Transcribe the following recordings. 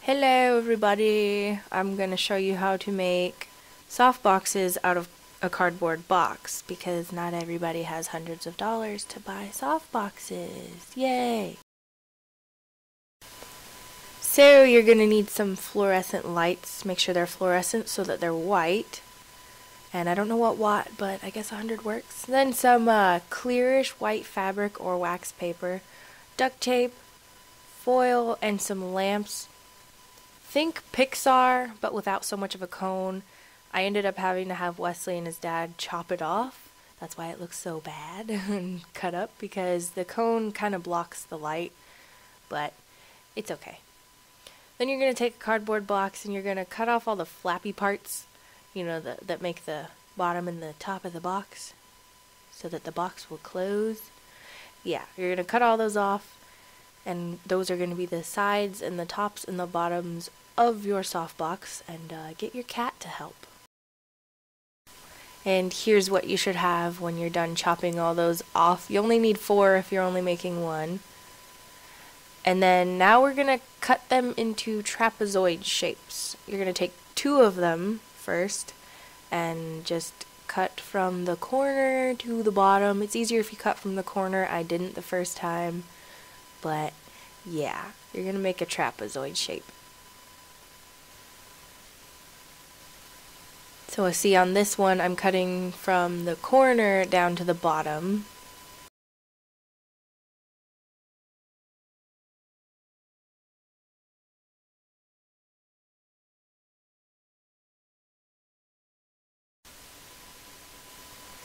Hello everybody! I'm going to show you how to make soft boxes out of a cardboard box because not everybody has hundreds of dollars to buy soft boxes. Yay! So you're going to need some fluorescent lights. Make sure they're fluorescent so that they're white. And I don't know what watt, but I guess 100 works. Then some clearish white fabric or wax paper, duct tape, foil, and some lamps. Think Pixar, but without so much of a cone. I ended up having to have Wesley and his dad chop it off. That's why it looks so bad and cut up, because the cone kind of blocks the light, but it's okay. Then you're going to take a cardboard box and you're going to cut off all the flappy parts, you know, that make the bottom and the top of the box, so that the box will close. Yeah, you're going to cut all those off. And those are going to be the sides and the tops and the bottoms of your softbox, and get your cat to help. And here's what you should have when you're done chopping all those off. You only need 4 if you're only making 1. And then now we're going to cut them into trapezoid shapes. You're going to take 2 of them first and just cut from the corner to the bottom. It's easier if you cut from the corner. I didn't the first time. But yeah, you're going to make a trapezoid shape. So see, on this one I'm cutting from the corner down to the bottom.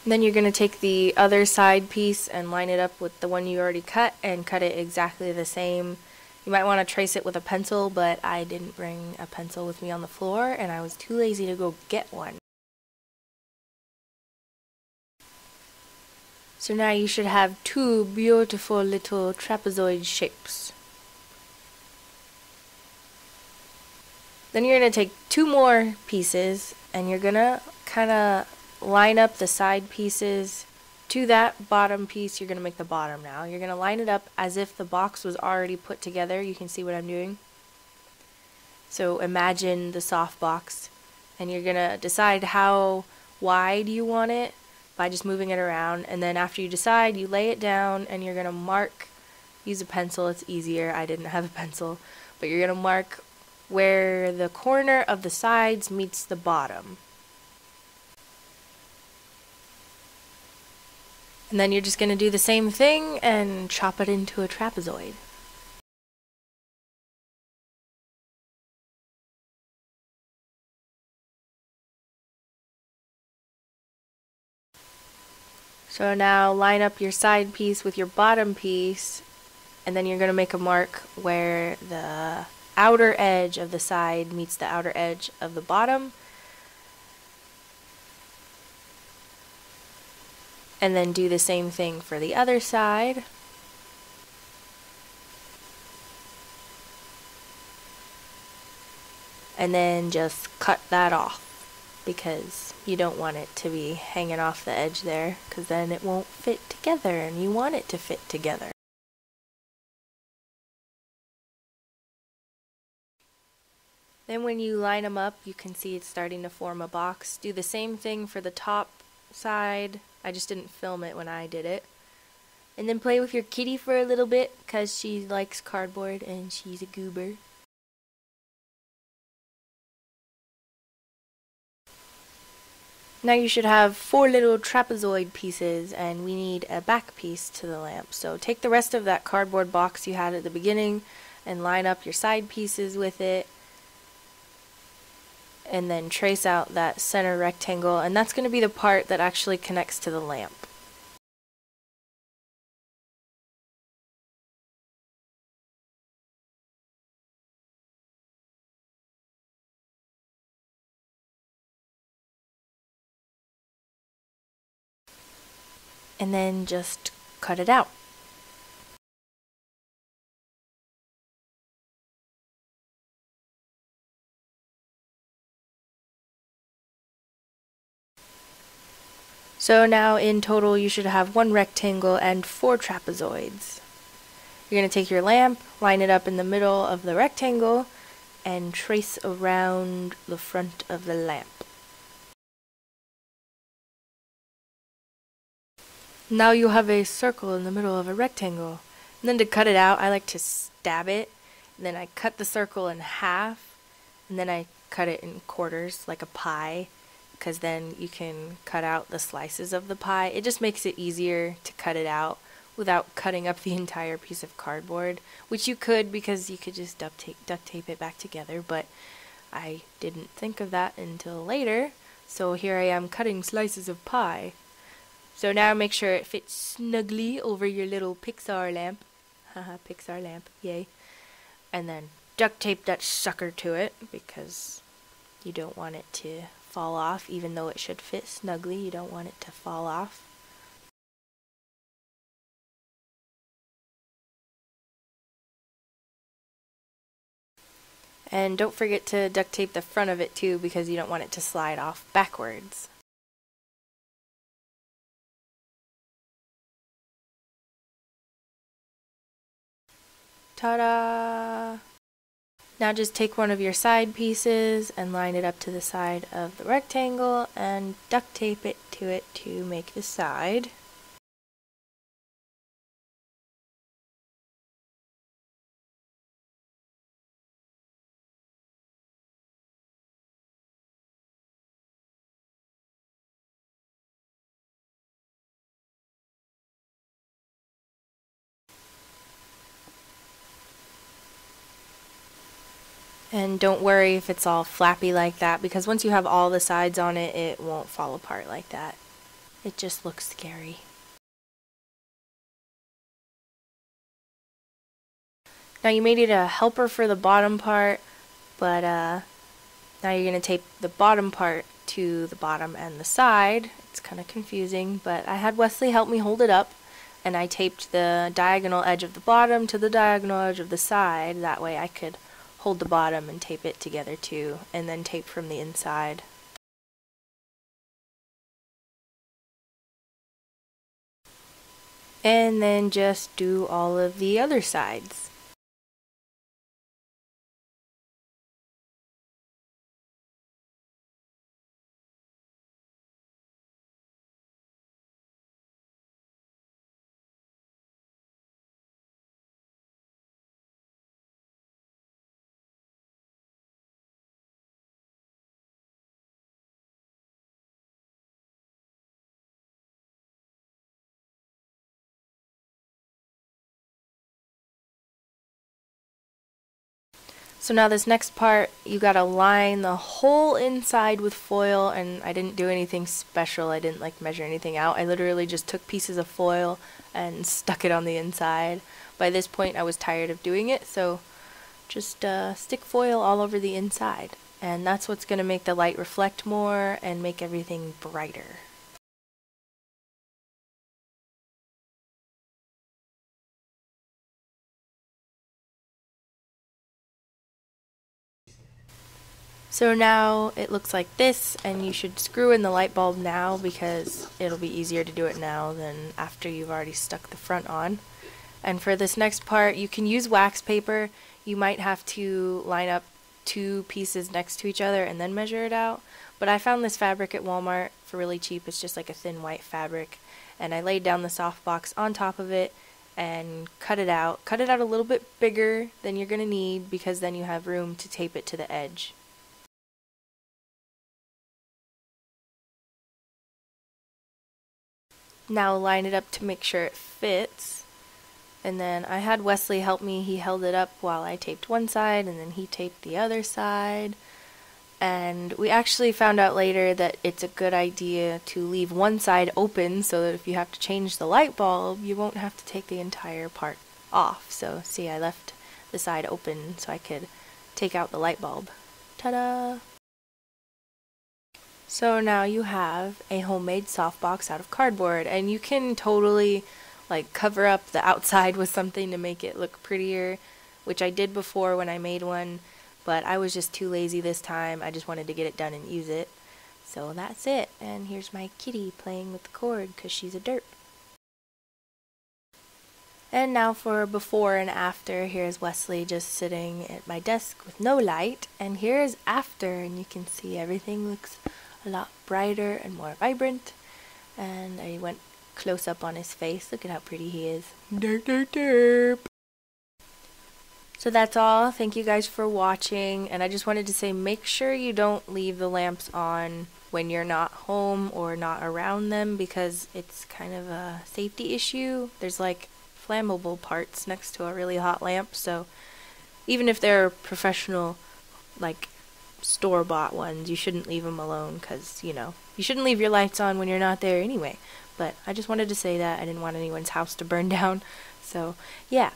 And then you're going to take the other side piece and line it up with the one you already cut and cut it exactly the same. You might want to trace it with a pencil, but I didn't bring a pencil with me on the floor and I was too lazy to go get one. So now you should have 2 beautiful little trapezoid shapes. Then you're going to take 2 more pieces and you're going to kind of line up the side pieces to that bottom piece. You're going to make the bottom now. You're going to line it up as if the box was already put together. You can see what I'm doing. So imagine the soft box, and you're going to decide how wide you want it by just moving it around. And then after you decide, you lay it down and you're going to mark. Use a pencil, it's easier. I didn't have a pencil, but you're going to mark where the corner of the sides meets the bottom. And then you're just going to do the same thing and chop it into a trapezoid. So now line up your side piece with your bottom piece, and then you're going to make a mark where the outer edge of the side meets the outer edge of the bottom. And then do the same thing for the other side. And then just cut that off, because you don't want it to be hanging off the edge there, because then it won't fit together, and you want it to fit together. Then when you line them up, you can see it's starting to form a box. Do the same thing for the top side. I just didn't film it when I did it. And then play with your kitty for a little bit, because she likes cardboard and she's a goober. Now you should have 4 little trapezoid pieces, and we need a back piece to the lamp. So take the rest of that cardboard box you had at the beginning and line up your side pieces with it. And then trace out that center rectangle, and that's going to be the part that actually connects to the lamp. And then just cut it out. So now in total you should have 1 rectangle and 4 trapezoids. You're going to take your lamp, line it up in the middle of the rectangle, and trace around the front of the lamp. Now you have a circle in the middle of a rectangle. And then to cut it out, I like to stab it, and then I cut the circle in half, and then I cut it in quarters like a pie, because then you can cut out the slices of the pie. It just makes it easier to cut it out without cutting up the entire piece of cardboard, which you could because you could just duct tape it back together, but I didn't think of that until later, so here I am cutting slices of pie. So now make sure it fits snugly over your little Pixar lamp. Haha, Pixar lamp, yay. And then duct tape that sucker to it because you don't want it to fall off, even though it should fit snugly. You don't want it to fall off. And don't forget to duct tape the front of it too because you don't want it to slide off backwards. Ta-da! Now just take one of your side pieces and line it up to the side of the rectangle and duct tape it to make the side. And don't worry if it's all flappy like that, because once you have all the sides on it, it won't fall apart like that. It just looks scary. Now you may need a helper for the bottom part, but now you're going to tape the bottom part to the bottom and the side. It's kind of confusing, but I had Wesley help me hold it up, and I taped the diagonal edge of the bottom to the diagonal edge of the side. That way I could hold the bottom and tape it together too, and then tape from the inside. And then just do all of the other sides. So now this next part, you gotta line the whole inside with foil, and I didn't do anything special. I didn't like measure anything out. I literally just took pieces of foil and stuck it on the inside. By this point I was tired of doing it, so just stick foil all over the inside. And that's what's gonna make the light reflect more and make everything brighter. So now it looks like this, and you should screw in the light bulb now because it'll be easier to do it now than after you've already stuck the front on. And for this next part, you can use wax paper. You might have to line up two pieces next to each other and then measure it out. But I found this fabric at Walmart for really cheap. It's just like a thin white fabric. And I laid down the softbox on top of it and cut it out. Cut it out a little bit bigger than you're going to need because then you have room to tape it to the edge. Now line it up to make sure it fits. And then I had Wesley help me. He held it up while I taped one side and then he taped the other side. And we actually found out later that it's a good idea to leave one side open so that if you have to change the light bulb, you won't have to take the entire part off. So see, I left the side open so I could take out the light bulb. Ta-da! So now you have a homemade softbox out of cardboard, and you can totally like cover up the outside with something to make it look prettier, which I did before when I made one, but I was just too lazy this time. I just wanted to get it done and use it. So that's it, and here's my kitty playing with the cord because she's a derp. And now for before and after. Here's Wesley just sitting at my desk with no light, and here's after, and you can see everything looks a lot brighter and more vibrant. And I went close up on his face. Look at how pretty he is. Derp, derp, derp. So that's all. Thank you guys for watching, and I just wanted to say make sure you don't leave the lamps on when you're not home or not around them, because it's kind of a safety issue. There's like flammable parts next to a really hot lamp, so even if they're professional, like store-bought ones, you shouldn't leave them alone, because you shouldn't leave your lights on when you're not there anyway. But I just wanted to say that. I didn't want anyone's house to burn down. So yeah,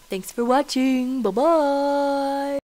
thanks for watching. Bye bye.